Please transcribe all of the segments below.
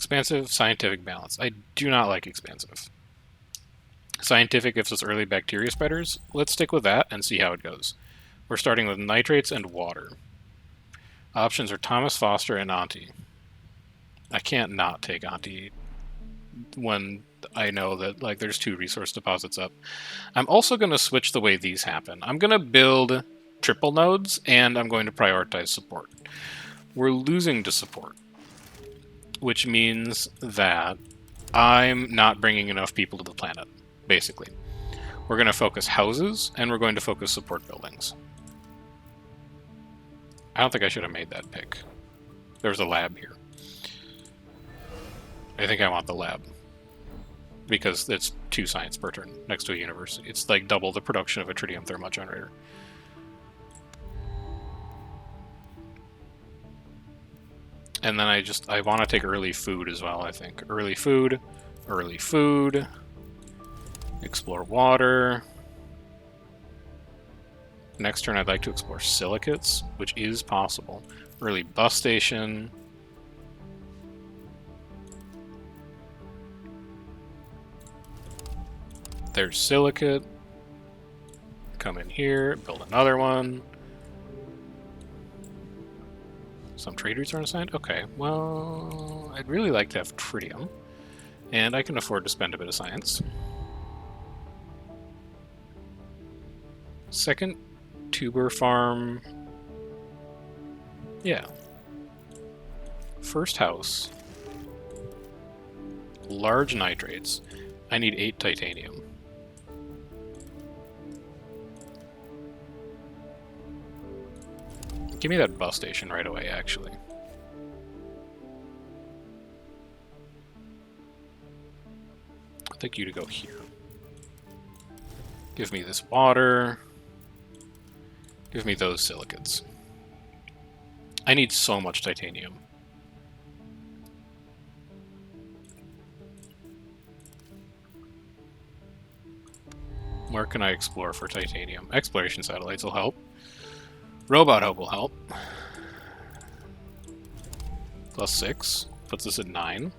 Expansive, scientific balance. I do not like expansive. Scientific gives us early bacteria spreaders. Let's stick with that and see how it goes. We're starting with nitrates and water. Options are Thomas Foster and Auntie. I can't not take Auntie when I know that like there's 2 resource deposits up. I'm also going to switch the way these happen. I'm going to build triple nodes, and I'm going to prioritize support. We're losing to support, which means that I'm not bringing enough people to the planet, basically. We're going to focus houses, and we're going to focus support buildings. I don't think I should have made that pick. There's a lab here. I think I want the lab, because it's 2 science per turn next to a university. It's like double the production of a tritium thermal generator. And then I want to take early food as well, I think. Early food, explore water. Next turn I'd like to explore silicates, which is possible. Early bus station. There's silicate. Come in here, build another one. Some trade routes are unassigned? Okay, well, I'd really like to have tritium. And I can afford to spend a bit of science. Second tuber farm. Yeah. First house. Large nitrates. I need 8 titanium. Give me that bus station right away, actually. I'll take you to go here. Give me this water. Give me those silicates. I need so much titanium. Where can I explore for titanium? Exploration satellites will help. Robot Hub will help. +6 puts us at 9.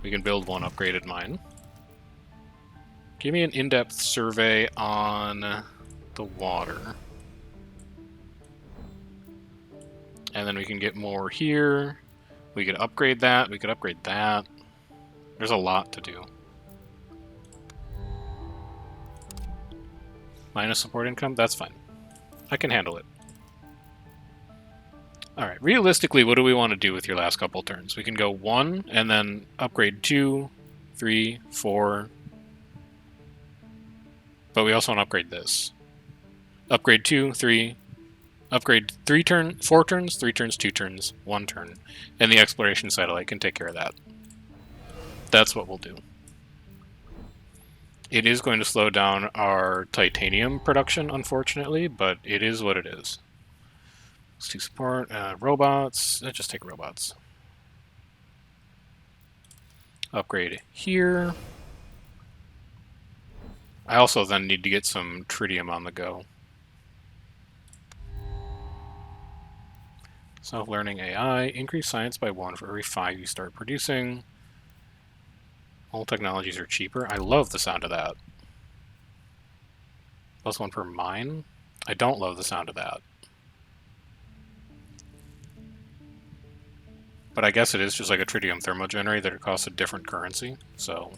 We can build 1 upgraded mine. Give me an in-depth survey on the water. And then we can get more here. We could upgrade that. We could upgrade that. There's a lot to do. Minus support income? That's fine. I can handle it. Alright, realistically, what do we want to do with your last couple turns? We can go 1, and then upgrade 2, 3, 4. But we also want to upgrade this. Upgrade 2, 3. Upgrade 4 turns, 3 turns, 2 turns, 1 turn. And the exploration satellite can take care of that. That's what we'll do. It is going to slow down our titanium production, unfortunately, but it is what it is. Let's do support. Robots. Let's just take robots. Upgrade here. I also then need to get some tritium on the go. Self-learning AI. Increase science by 1 for every 5 you start producing. All technologies are cheaper. I love the sound of that. +1 per mine. I don't love the sound of that. But I guess it is just like a tritium thermal generator that it costs a different currency, so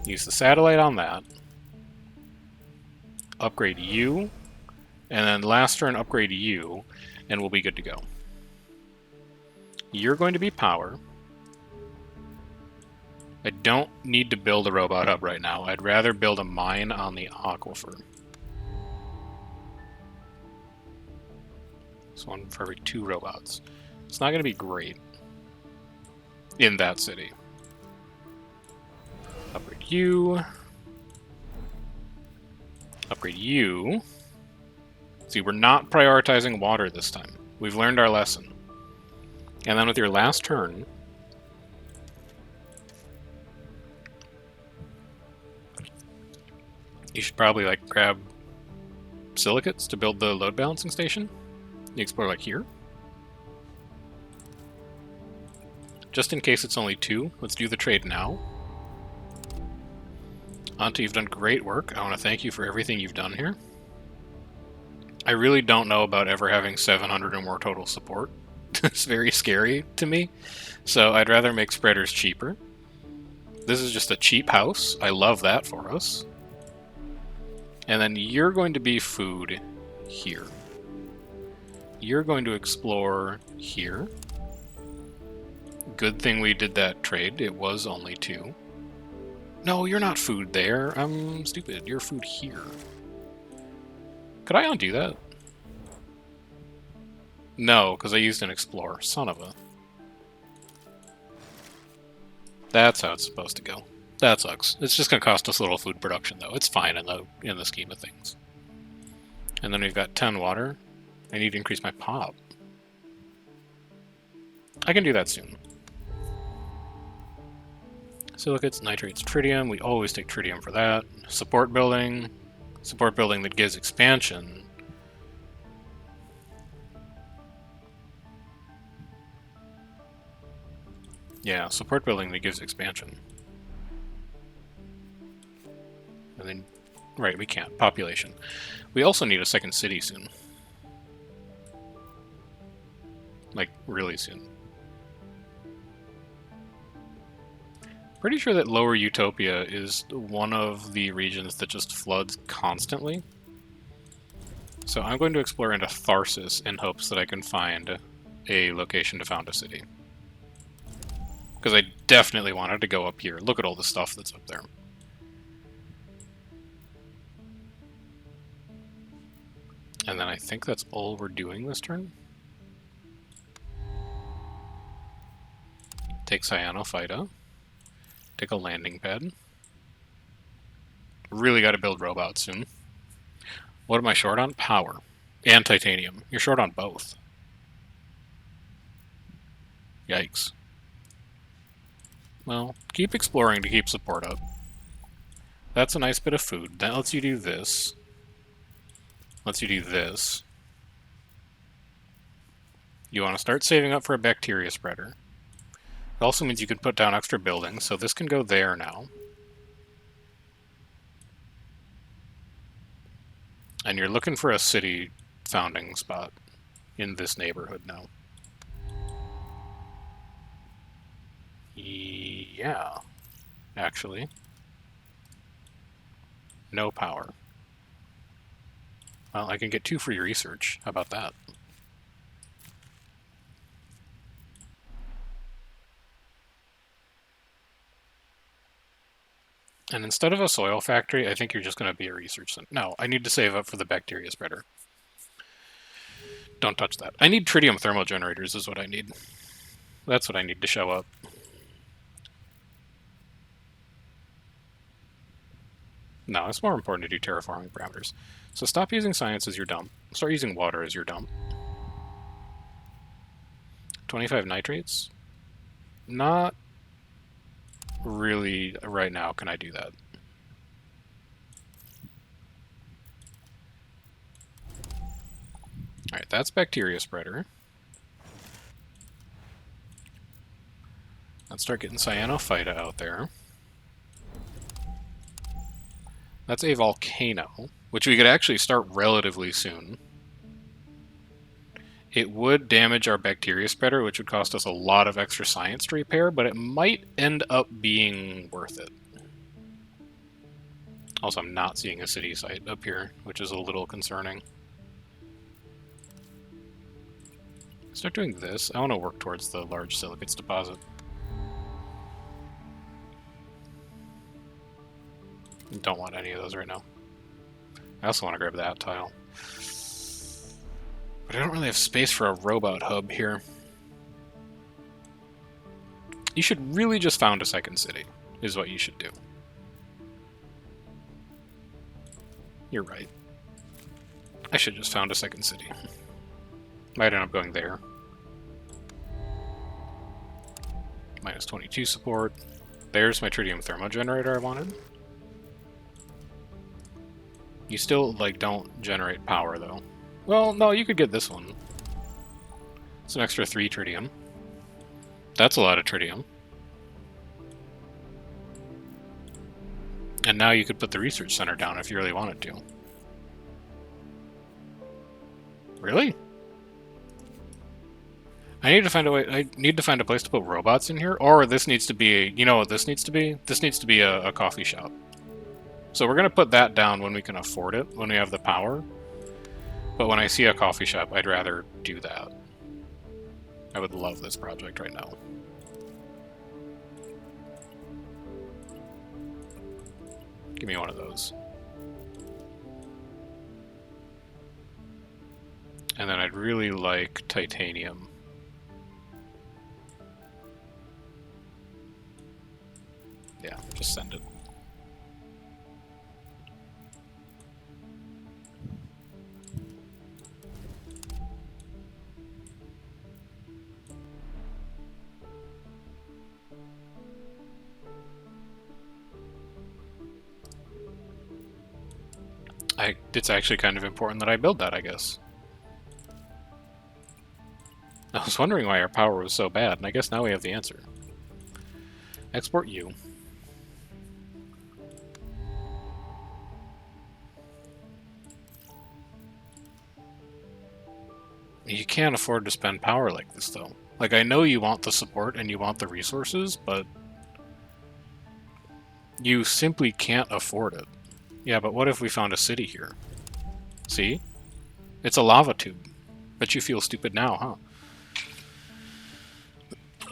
use the satellite on that. Upgrade you, and then last turn upgrade you, and we'll be good to go. You're going to be power. I don't need to build a robot hub right now. I'd rather build a mine on the aquifer. This 1 for every 2 robots. It's not going to be great in that city. Upgrade you. Upgrade you. See, we're not prioritizing water this time. We've learned our lesson. And then with your last turn, you should probably like grab silicates to build the load balancing station. You explore like here. Just in case it's only 2, let's do the trade now. Anta, you've done great work. I want to thank you for everything you've done here. I really don't know about ever having 700 or more total support. It's very scary to me. So I'd rather make spreaders cheaper. This is just a cheap house. I love that for us. And then you're going to be food here. You're going to explore here. Good thing we did that trade. It was only 2. No, you're not food there. I'm stupid. You're food here. Could I undo that? No, because I used an explorer. Son of a... That's how it's supposed to go. That sucks. It's just going to cost us a little food production, though. It's fine in the scheme of things. And then we've got 10 water. I need to increase my pop. I can do that soon. Silicates, nitrates, tritium. We always take tritium for that. Support building. Support building that gives expansion. Yeah, support building that gives expansion. And then, right, we can't. Population. We also need a second city soon. Like, really soon. Pretty sure that Lower Utopia is one of the regions that just floods constantly. So I'm going to explore into Tharsis in hopes that I can find a location to found a city. Because I definitely wanted to go up here. Look at all the stuff that's up there. And then I think that's all we're doing this turn. Take Cyanophyta. Take a landing pad. Really got to build robots soon. What am I short on? Power. And titanium. You're short on both. Yikes. Well, keep exploring to keep support up. That's a nice bit of food. That lets you do this. Lets you do this. You want to start saving up for a bacteria spreader. It also means you can put down extra buildings, so this can go there now. And you're looking for a city founding spot in this neighborhood now. Yeah, actually. No power. Well, I can get 2 free research. How about that? And instead of a soil factory, I think you're just going to be a research center. No, I need to save up for the bacteria spreader. Don't touch that. I need tritium thermal generators is what I need. That's what I need to show up. No, it's more important to do terraforming parameters. So stop using science as your dump. Start using water as your dump. 25 nitrates? Not really right now can I do that. Alright, that's bacteria spreader. Let's start getting Cyanophyta out there. That's a volcano, which we could actually start relatively soon. It would damage our bacteria spreader, which would cost us a lot of extra science to repair, but it might end up being worth it. Also, I'm not seeing a city site up here, which is a little concerning. Start doing this. I want to work towards the large silicates deposit. Don't want any of those right now. I also want to grab that tile. But I don't really have space for a robot hub here. You should really just found a second city, is what you should do. You're right. I should just found a second city. Might end up going there. Minus 22 support. There's my tritium thermo generator I wanted. You still, like, don't generate power, though. Well, no, you could get this one. It's an extra 3 tritium. That's a lot of tritium. And now you could put the research center down if you really wanted to. Really? I need to find a way. I need to find a place to put robots in here, or this needs to be. You know what this needs to be? This needs to be a coffee shop. So we're gonna put that down when we can afford it, when we have the power. But when I see a coffee shop, I'd rather do that. I would love this project right now. Give me one of those. And then I'd really like titanium. Yeah, just send it. It's actually kind of important that I build that, I guess. I was wondering why our power was so bad, and I guess now we have the answer. Export you. You can't afford to spend power like this, though. Like, I know you want the support and you want the resources, but you simply can't afford it. Yeah, but what if we found a city here? See? It's a lava tube. But you feel stupid now, huh?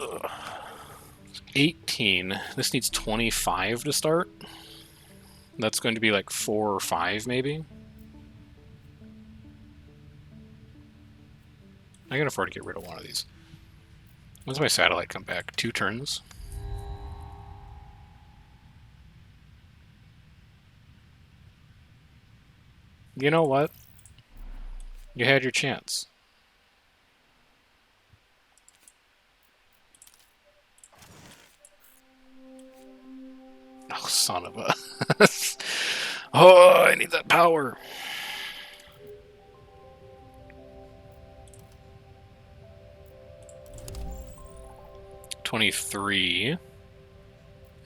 Ugh. 18. This needs 25 to start. That's going to be like 4 or 5, maybe. I can afford to get rid of one of these. When's my satellite come back? 2 turns? You know what? You had your chance. Oh, son of a... Oh, I need that power. $23.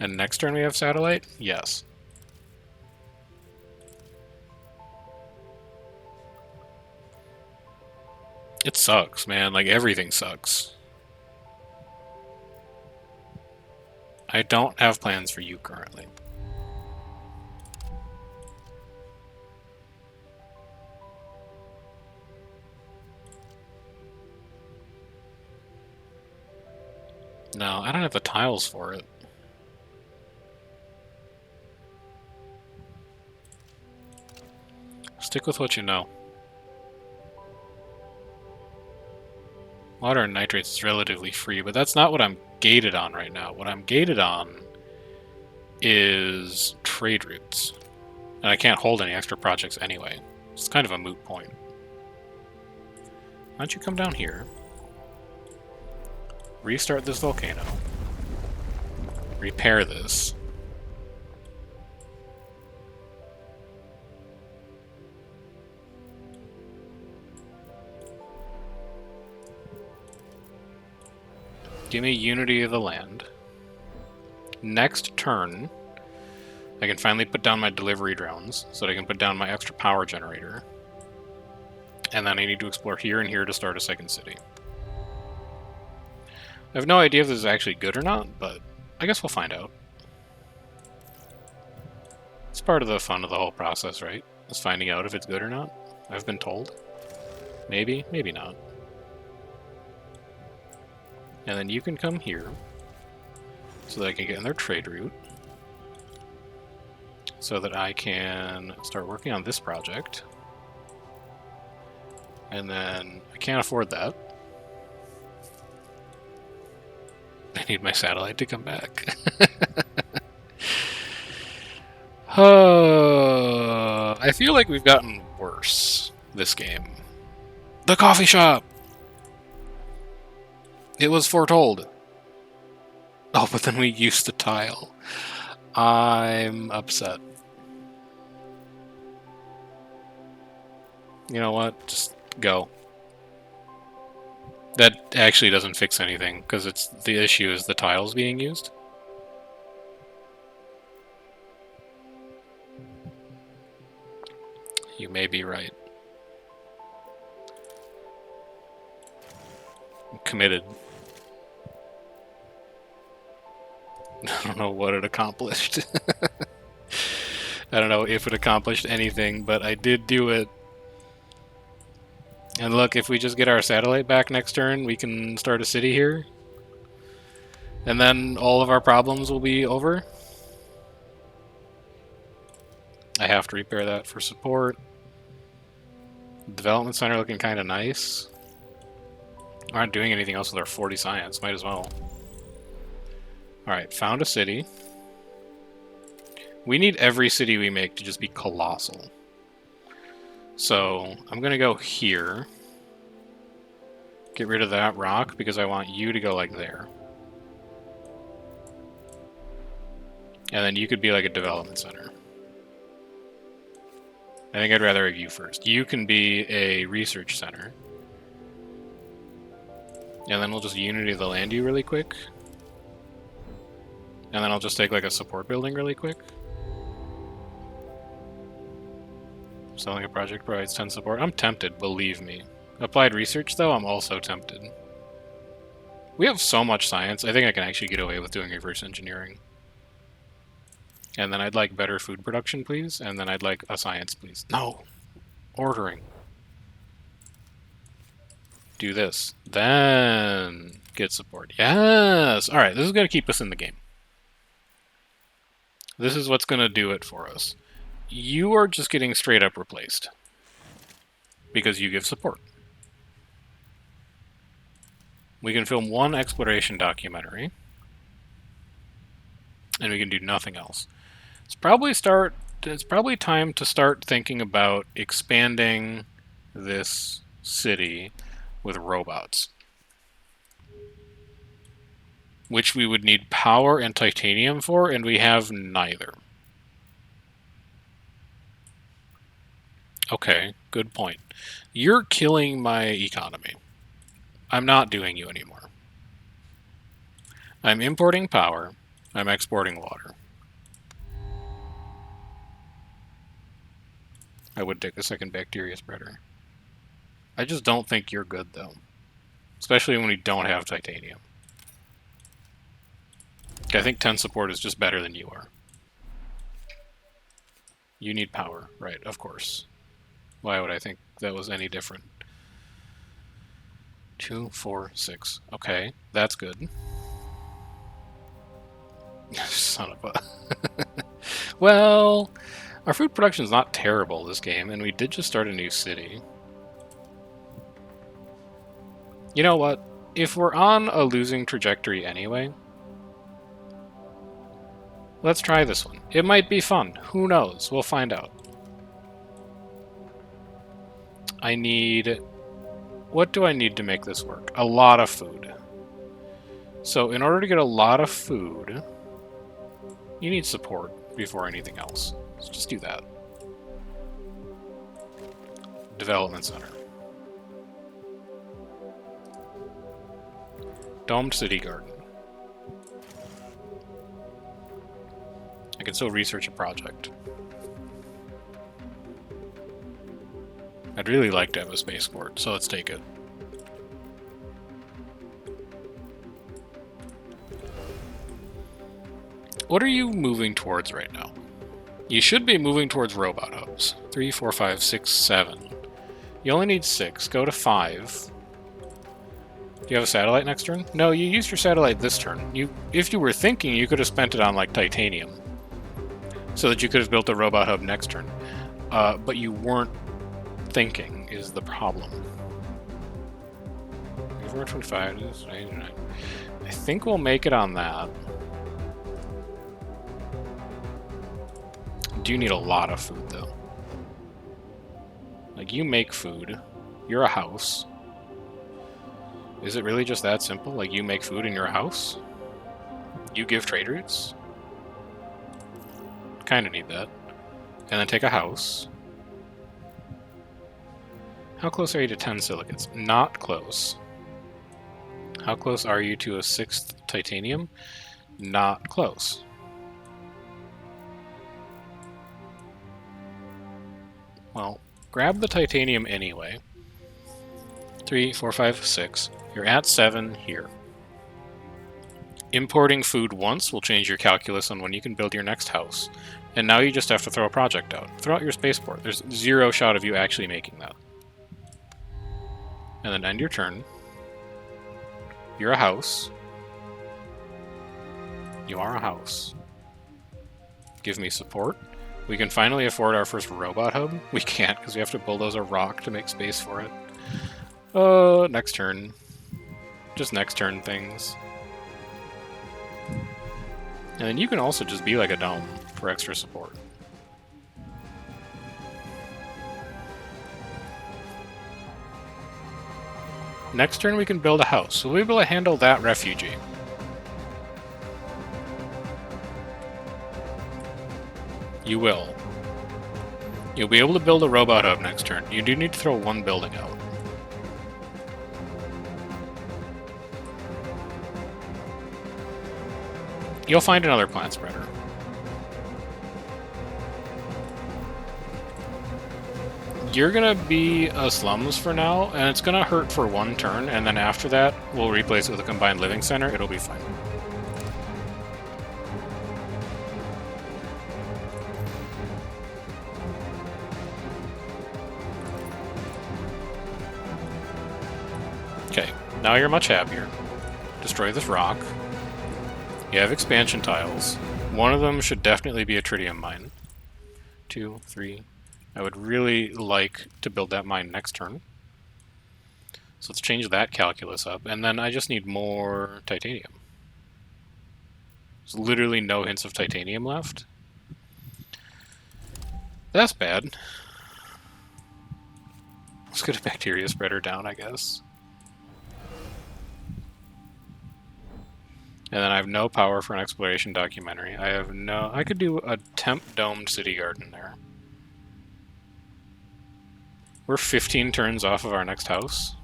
And next turn we have satellite? Yes. It sucks, man. Like, everything sucks. I don't have plans for you currently. No, I don't have the tiles for it. Stick with what you know. Water and nitrates is relatively free, but that's not what I'm gated on right now. What I'm gated on is trade routes. And I can't hold any extra projects anyway. It's kind of a moot point. Why don't you come down here? Restart this volcano. Repair this. Give me unity of the land. Next turn, I can finally put down my delivery drones, so that I can put down my extra power generator. And then I need to explore here and here to start a second city. I have no idea if this is actually good or not, but I guess we'll find out. It's part of the fun of the whole process, right? Is finding out if it's good or not. I've been told. Maybe, maybe not. And then you can come here, so that I can get in their trade route, so that I can start working on this project. And then I can't afford that. I need my satellite to come back. I feel like we've gotten worse this game. The coffee shop! It was foretold. Oh, but then we used the tile. I'm upset. You know what? Just go. That actually doesn't fix anything, because the issue is the tiles being used. You may be right. I'm committed. I don't know what it accomplished. I don't know if it accomplished anything, but I did do it. And look, if we just get our satellite back next turn, we can start a city here. And then all of our problems will be over. I have to repair that for support. Development center looking kind of nice. We're not doing anything else with our 40 science. Might as well. Alright, found a city. We need every city we make to just be colossal. So, I'm going to go here. Get rid of that rock, because I want you to go like there. And then you could be like a development center. I think I'd rather have you first. You can be a research center. And then we'll just unity the land you really quick. And then I'll just take like a support building really quick. Selling a project provides 10 support. I'm tempted, believe me. Applied research, though, I'm also tempted. We have so much science, I think I can actually get away with doing reverse engineering. And then I'd like better food production, please. And then I'd like a science, please. No! Ordering. Do this. Then get support. Yes! Alright, this is going to keep us in the game. This is what's going to do it for us. You are just getting straight up replaced. Because you give support. We can film one exploration documentary. And we can do nothing else. It's probably time to start thinking about expanding this city with robots. Which we would need power and titanium for, and we have neither. Okay, good point. You're killing my economy. I'm not doing you anymore. I'm importing power. I'm exporting water. I would take a second bacteria spreader. I just don't think you're good, though. Especially when we don't have titanium. I think 10 support is just better than you are. You need power, right, of course. Why would I think that was any different? 2, 4, 6. Okay, that's good. Son of a... Well, our food production is not terrible this game, and we did just start a new city. You know what? If we're on a losing trajectory anyway, let's try this one. It might be fun. Who knows? We'll find out. I need... What do I need to make this work? A lot of food. So in order to get a lot of food, you need support before anything else. So just do that. Development Center. Domed City Garden. I can still research a project. I'd really like to have a spaceport, so let's take it. What are you moving towards right now? You should be moving towards robot hubs. 3, 4, 5, 6, 7. You only need 6. Go to 5. Do you have a satellite next turn? No, you used your satellite this turn. If you were thinking, you could have spent it on, like, titanium. So that you could have built a robot hub next turn. But you weren't thinking is the problem. 425, I think we'll make it on that. Do need a lot of food, though. Like, you make food. You're a house. Is it really just that simple? Like, you make food in your house? You give trade routes? Kind of need that. And then take a house. How close are you to 10 silicates? Not close. How close are you to a 6th titanium? Not close. Well, grab the titanium anyway. 3, 4, 5, 6. You're at 7 here. Importing food once will change your calculus on when you can build your next house. And now you just have to throw a project out. Throw out your spaceport. There's 0 shot of you actually making that. And then end your turn. You're a house. You are a house. Give me support. We can finally afford our first robot hub. We can't because we have to bulldoze a rock to make space for it. Next turn. Just next turn things. And then you can also just be like a dome for extra support. Next turn we can build a house, so we'll be able to handle that refugee. You will. You'll be able to build a robot hub next turn. You do need to throw 1 building out. You'll find another plant spreader. You're gonna be a slums for now, and it's gonna hurt for 1 turn, and then after that, we'll replace it with a combined living center. It'll be fine. Okay, now you're much happier. Destroy this rock. You have expansion tiles. One of them should definitely be a tritium mine. 2, 3. I would really like to build that mine next turn. So let's change that calculus up. And then I just need more titanium. There's literally no hints of titanium left. That's bad. Let's get a bacteria spreader down, I guess. And then I have no power for an exploration documentary. I could do a temp domed city garden there. We're 15 turns off of our next house.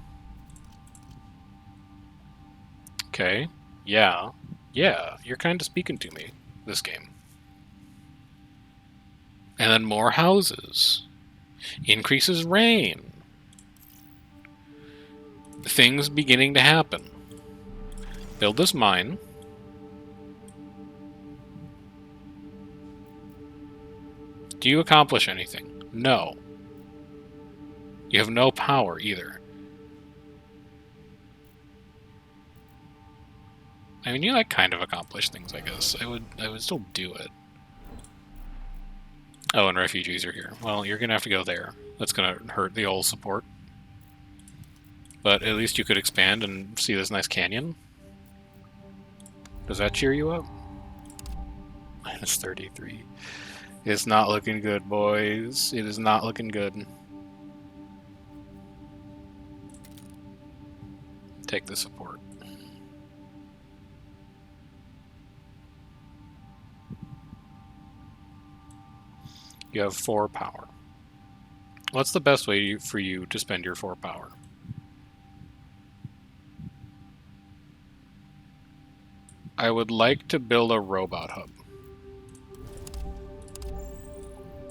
Okay. Yeah. Yeah, you're kind of speaking to me, this game. And then more houses. Increases rain. Things beginning to happen. Build this mine. Do you accomplish anything? No. You have no power either. I mean, you like kind of accomplish things, I guess. I would still do it. Oh, and refugees are here. Well, you're gonna have to go there. That's gonna hurt the old support. But at least you could expand and see this nice canyon. Does that cheer you up? Minus 33. It's not looking good, boys. It is not looking good. Take the support. You have 4 power. What's the best way for you to spend your 4 power? I would like to build a robot hub.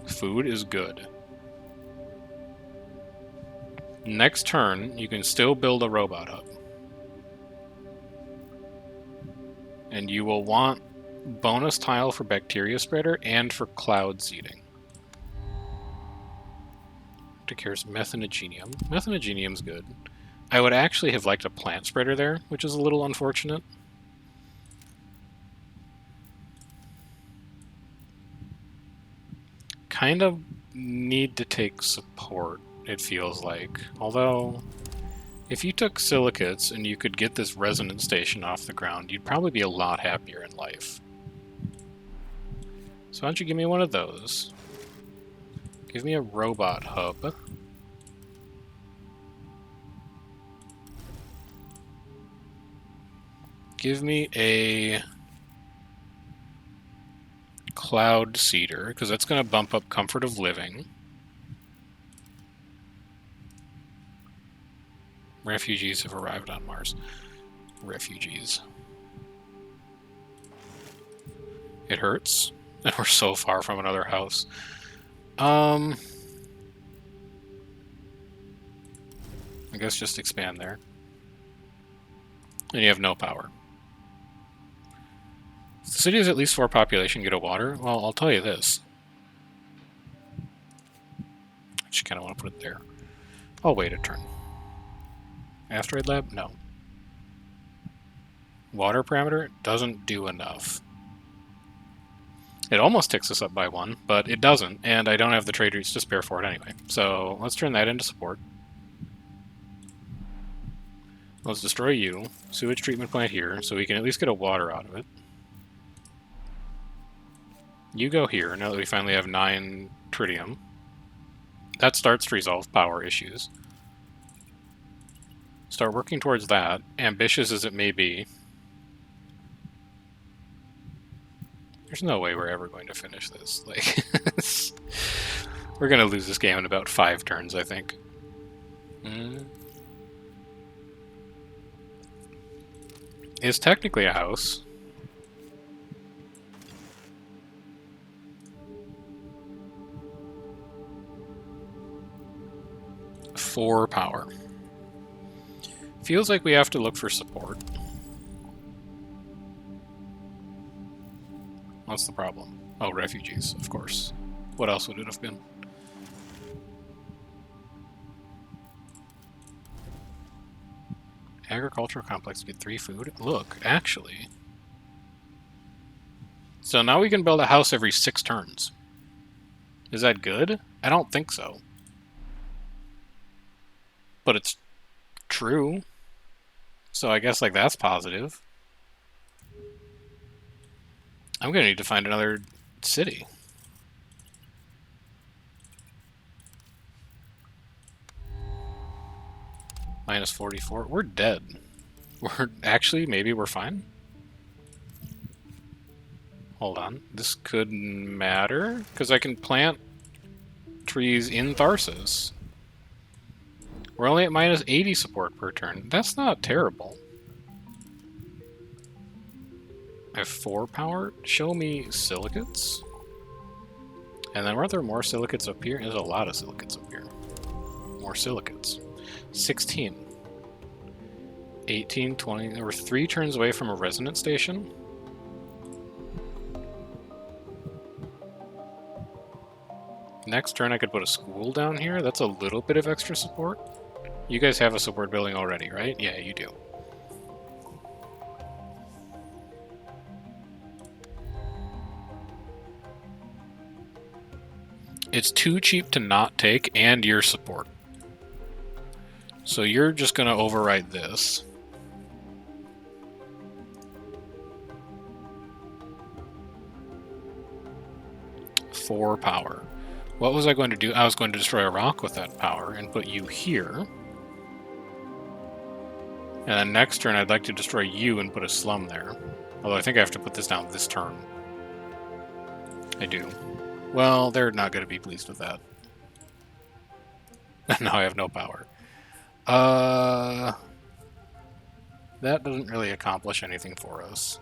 Food is good. Next turn, you can still build a robot hub. And you will want bonus tile for bacteria spreader and for cloud seeding. Cares methanogenium. Methanogenium's good. I would actually have liked a plant spreader there, which is a little unfortunate. Kind of need to take support, it feels like. Although, if you took silicates and you could get this resonance station off the ground, you'd probably be a lot happier in life. So why don't you give me one of those? Give me a robot hub. Give me a cloud seeder, because that's going to bump up comfort of living. Refugees have arrived on Mars. Refugees. It hurts. And we're so far from another house. I guess just expand there. And you have no power. If the city has at least 4 population, get a water? Well, I'll tell you this. I just kind of want to put it there. I'll wait a turn. Asteroid lab? No. Water parameter doesn't do enough. It almost ticks us up by 1, but it doesn't, and I don't have the trade routes to spare for it anyway. So let's turn that into support. Let's destroy you. Sewage treatment plant here, so we can at least get a water out of it. You go here, now that we finally have 9 tritium. That starts to resolve power issues. Start working towards that, ambitious as it may be. There's no way we're ever going to finish this. Like, we're going to lose this game in about 5 turns, I think. It's technically a house. For power. Feels like we have to look for support. What's the problem? Oh, refugees, of course. What else would it have been? Agricultural complex to get 3 food. Look, actually. So now we can build a house every 6 turns. Is that good? I don't think so. But it's true. So I guess, like, that's positive. I'm going to need to find another city. Minus 44. We're dead. We're actually, maybe we're fine. Hold on. This could matter, because I can plant trees in Tharsis. We're only at minus 80 support per turn. That's not terrible. I have 4 power. Show me silicates. And then weren't there more silicates up here? There's a lot of silicates up here. More silicates. 16. 18, 20. We're 3 turns away from a resonance station. Next turn I could put a school down here. That's a little bit of extra support. You guys have a support building already, right? Yeah, you do. It's too cheap to not take, and your support. So you're just going to overwrite this. For power. What was I going to do? I was going to destroy a rock with that power and put you here. And then next turn I'd like to destroy you and put a slum there. Although I think I have to put this down this turn. I do. Well, they're not going to be pleased with that. Now I have no power. That doesn't really accomplish anything for us.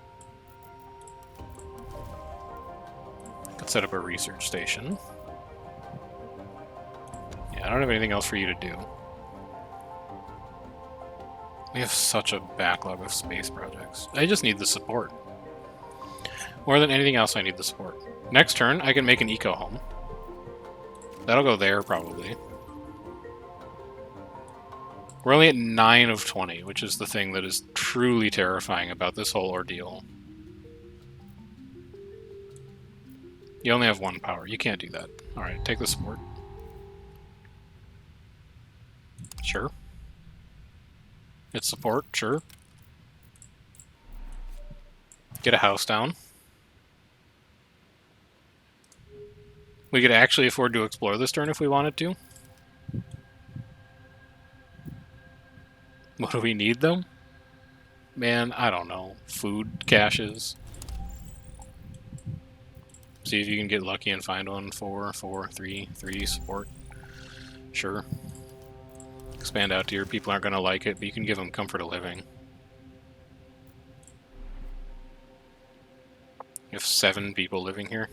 Let's set up a research station. Yeah, I don't have anything else for you to do. We have such a backlog of space projects. I just need the support. More than anything else, I need the support. Next turn, I can make an eco home. That'll go there, probably. We're only at 9 of 20, which is the thing that is truly terrifying about this whole ordeal. You only have 1 power. You can't do that. Alright, take the support. Sure. It's support, sure. Get a house down. We could actually afford to explore this turn if we wanted to. What do we need, though? Man, I don't know. Food caches. See if you can get lucky and find one. 4, 4, 3, 3 support. Sure. Expand out here. People aren't going to like it, but you can give them comfort of living. You have 7 people living here.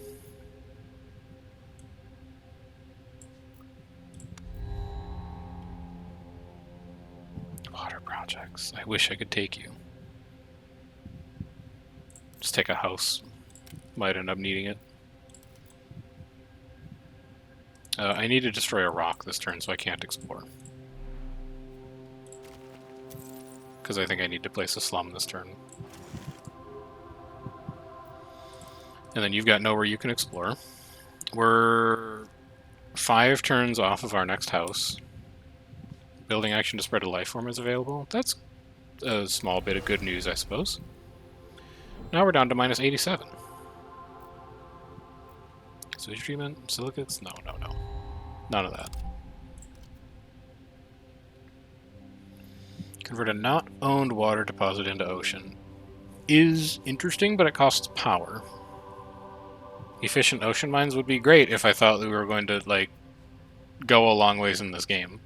Water projects. I wish I could take you. Just take a house. Might end up needing it. I need to destroy a rock this turn, so I can't explore. Because I think I need to place a slum this turn. And then you've got nowhere you can explore. We're 5 turns off of our next house. Building action to spread a life form is available. That's a small bit of good news, I suppose. Now we're down to minus 87. Sewage treatment? Silicates? No, no, no. None of that. Convert a not owned water deposit into ocean. Is interesting, but it costs power. Efficient ocean mines would be great if I thought we were going to, like, go a long ways in this game.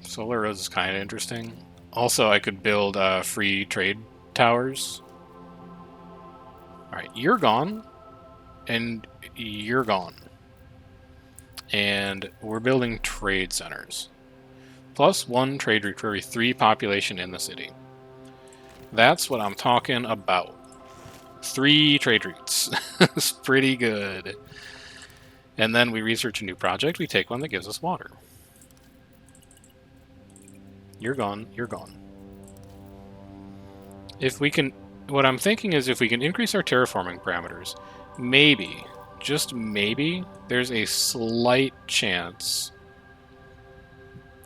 Solar roads is kind of interesting. Also, I could build free trade towers. Alright, you're gone. And you're gone. And we're building trade centers. +1 trade route for every 3 population in the city. That's what I'm talking about. 3 trade routes. It's pretty good. And then we research a new project. We take one that gives us water. You're gone. You're gone. If we can... What I'm thinking is if we can increase our terraforming parameters, maybe, just maybe, there's a slight chance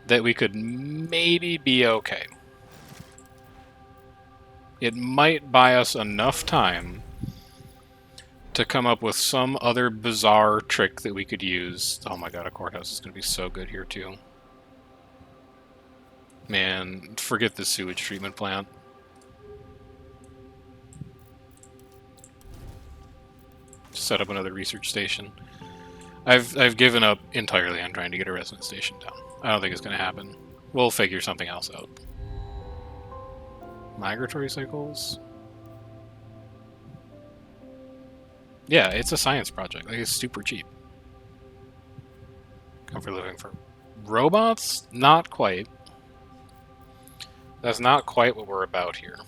that we could maybe be okay. It might buy us enough time to come up with some other bizarre trick that we could use. Oh my god, a courthouse is going to be so good here too. Man, forget the sewage treatment plant. Set up another research station. I've given up entirely on trying to get a resident station down. I don't think it's going to happen. We'll figure something else out. Migratory cycles? Yeah, it's a science project. Like, it's super cheap. Comfort living for robots? Not quite. That's not quite what we're about here.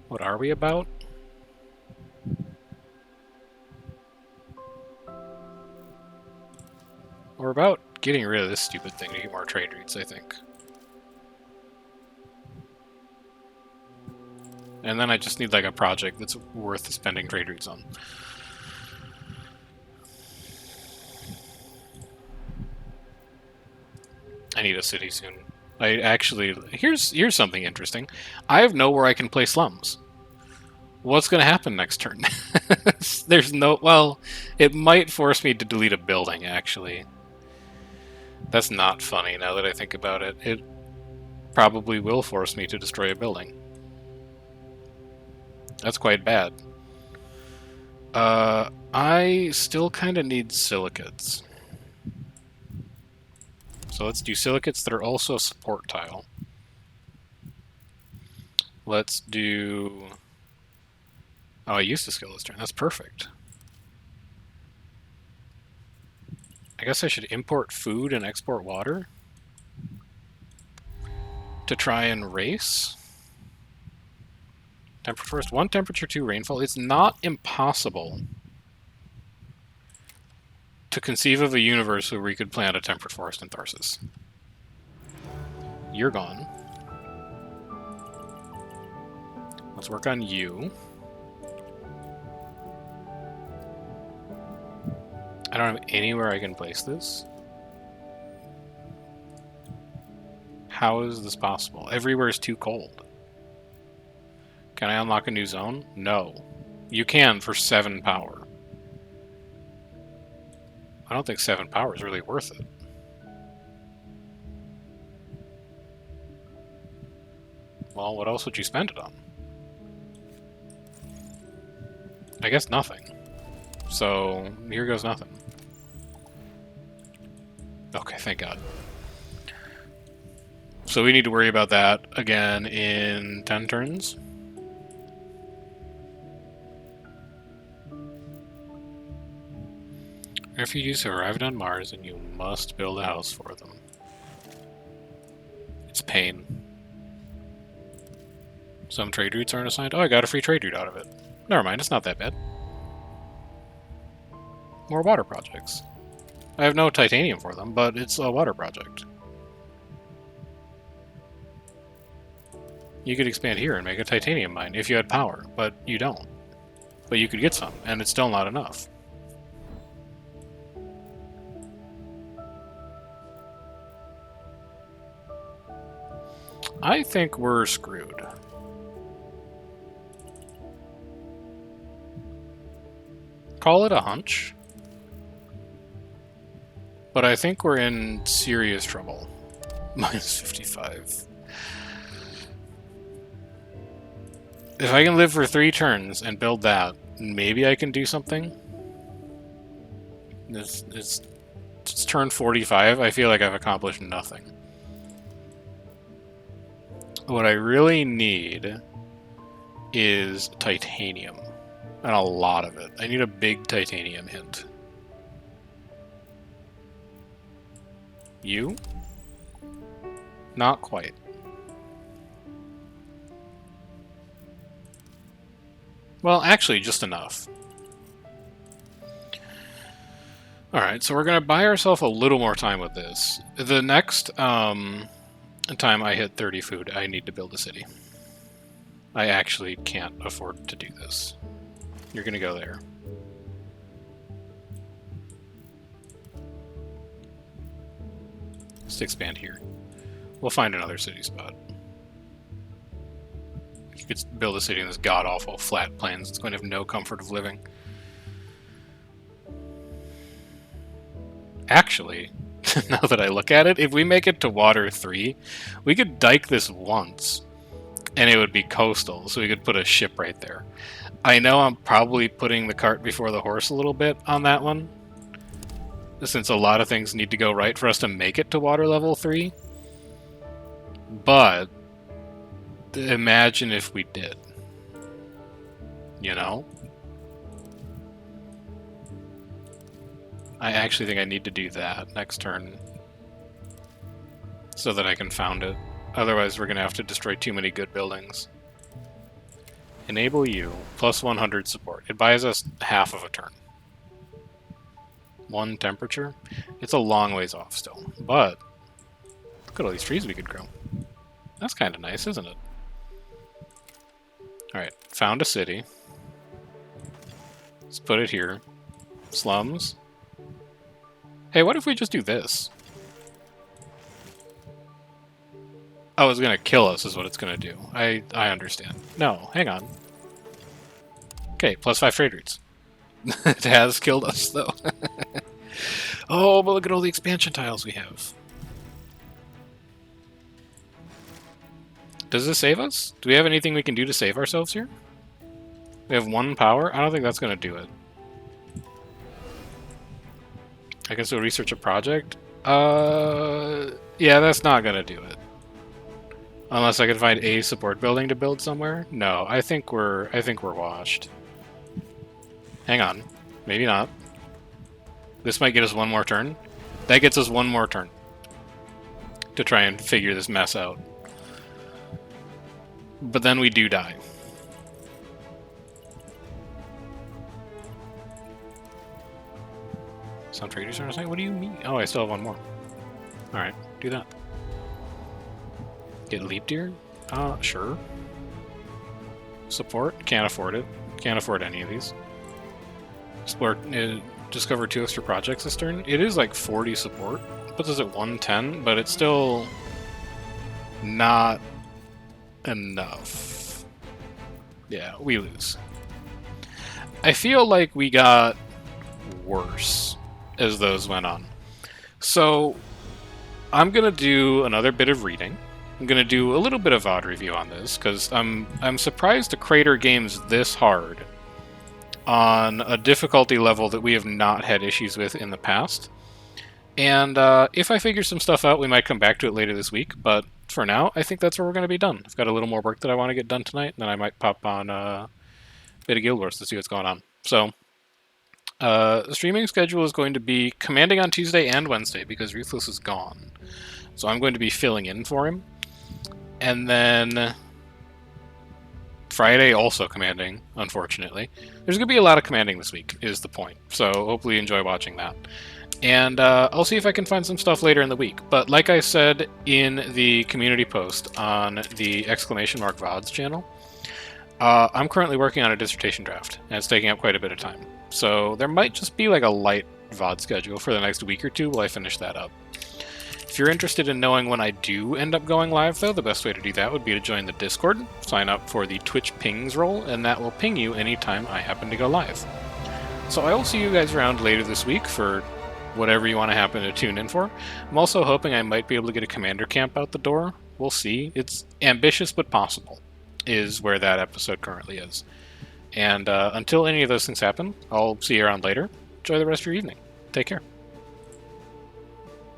What are we about? We're about getting rid of this stupid thing to get more trade routes, I think. And then I just need like a project that's worth spending trade routes on. I need a city soon. I actually... Here's something interesting. I have nowhere I can place slums. What's going to happen next turn? There's no... Well, it might force me to delete a building, actually. That's not funny now that I think about it. It probably will force me to destroy a building. That's quite bad. I still kind of need silicates. So let's do silicates that are also support tile. Let's do... Oh, I used to skill this turn. That's perfect. I guess I should import food and export water to try and race. Temperature first, 1 temperature, 2 rainfall. It's not impossible to conceive of a universe where we could plant a temperate forest in Tharsis. You're gone. Let's work on you. I don't have anywhere I can place this. How is this possible? Everywhere is too cold. Can I unlock a new zone? No. You can for 7 power. I don't think 7 power is really worth it. Well, what else would you spend it on? I guess nothing. So, here goes nothing. Okay, thank God. So we need to worry about that again in 10 turns. Refugees have arrived on Mars and you must build a house for them. It's pain. Some trade routes aren't assigned. Oh, I got a free trade route out of it. Never mind, it's not that bad. More water projects. I have no titanium for them, but it's a water project. You could expand here and make a titanium mine if you had power, but you don't. But you could get some, and it's still not enough. I think we're screwed. Call it a hunch. But I think we're in serious trouble. Minus 55. If I can live for 3 turns and build that, maybe I can do something. It's turn 45. I feel like I've accomplished nothing. What I really need is titanium. And a lot of it. I need a big titanium hint. You? Not quite. Well, actually, just enough. Alright, so we're going to buy ourselves a little more time with this. The next time I hit 30 food, I need to build a city. I actually can't afford to do this. You're going to go there. Let's expand here. We'll find another city spot. You could build a city in this god-awful flat plains. It's going to have no comfort of living. Actually, now that I look at it, if we make it to water 3, we could dike this once, and it would be coastal, so we could put a ship right there. I know I'm probably putting the cart before the horse a little bit on that one, since a lot of things need to go right for us to make it to water level 3. But imagine if we did. You know? I actually think I need to do that next turn so that I can found it. Otherwise, we're going to have to destroy too many good buildings. Enable you, plus 100 support. It buys us half of a turn. 1 temperature. It's a long ways off still, but look at all these trees we could grow. That's kind of nice, isn't it? Alright, found a city. Let's put it here. Slums. Hey, what if we just do this? Oh, it's gonna kill us is what it's gonna do. I understand. No, hang on. Okay, plus 5 trade routes. It has killed us, though. Oh, but look at all the expansion tiles we have. Does this save us? Do we have anything we can do to save ourselves here? We have 1 power? I don't think that's going to do it. I can still research a project? Yeah, that's not going to do it. Unless I can find a support building to build somewhere? No, I think we're washed. Hang on. Maybe not. This might get us 1 more turn. That gets us 1 more turn to try and figure this mess out. But then we do die. Some traders are saying, what do you mean? Oh, I still have 1 more. Alright, do that. Get leap deer? Sure. Support? Can't afford it. Can't afford any of these. Explore, discover 2 extra projects this turn. It is like 40 support. Puts us at 110, but it's still not enough. Yeah, we lose. I feel like we got worse as those went on. So I'm gonna do another bit of reading. I'm gonna do a little bit of VOD review on this because I'm surprised to crater games this hard on a difficulty level that we have not had issues with in the past. And if I figure some stuff out, we might come back to it later this week, but for now, I think that's where we're going to be done. I've got a little more work that I want to get done tonight, and then I might pop on a bit of Guild Wars to see what's going on. So, the streaming schedule is going to be commanding on Tuesday and Wednesday because Ruthless is gone. So I'm going to be filling in for him. And then Friday also commanding, unfortunately. There's going to be a lot of commanding this week, is the point. So hopefully you enjoy watching that. And I'll see if I can find some stuff later in the week. But like I said in the community post on the !VODs channel, I'm currently working on a dissertation draft, and it's taking up quite a bit of time. So there might just be like a light VOD schedule for the next week or two while I finish that up. If you're interested in knowing when I do end up going live, though, the best way to do that would be to join the Discord, sign up for the Twitch pings role, and that will ping you anytime I happen to go live. So I will see you guys around later this week for whatever you want to happen to tune in for. I'm also hoping I might be able to get a commander camp out the door. We'll see. It's ambitious but possible, is where that episode currently is. And until any of those things happen, I'll see you around later. Enjoy the rest of your evening. Take care.